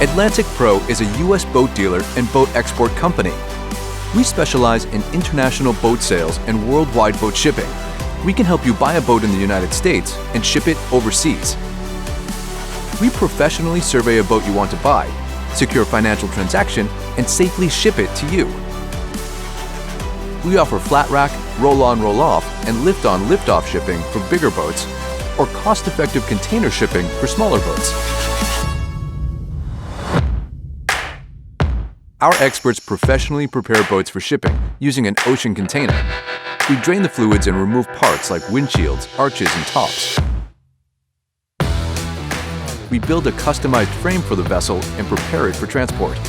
Atlantic Pro is a U.S. boat dealer and boat export company. We specialize in international boat sales and worldwide boat shipping. We can help you buy a boat in the United States and ship it overseas. We professionally survey a boat you want to buy, secure a financial transaction, and safely ship it to you. We offer flat rack, roll-on, roll-off, and lift-on, lift-off shipping for bigger boats, or cost-effective container shipping for smaller boats. Our experts professionally prepare boats for shipping using an ocean container. We drain the fluids and remove parts like windshields, arches, and tops. We build a customized frame for the vessel and prepare it for transport.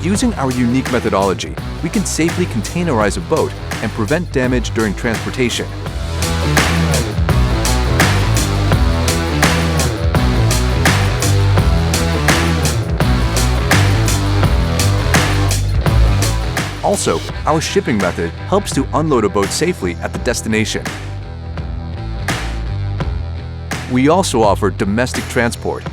Using our unique methodology, we can safely containerize a boat and prevent damage during transportation. Also, our shipping method helps to unload a boat safely at the destination. We also offer domestic transport.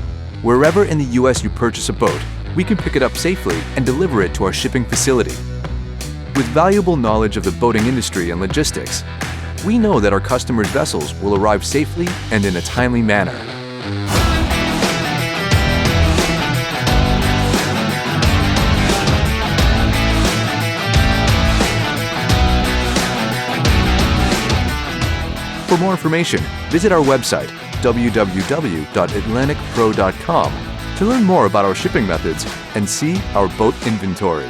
Wherever in the U.S. you purchase a boat, we can pick it up safely and deliver it to our shipping facility. With valuable knowledge of the boating industry and logistics, we know that our customers' vessels will arrive safely and in a timely manner. For more information, visit our website, www.atlanticpro.com, to learn more about our shipping methods and see our boat inventory.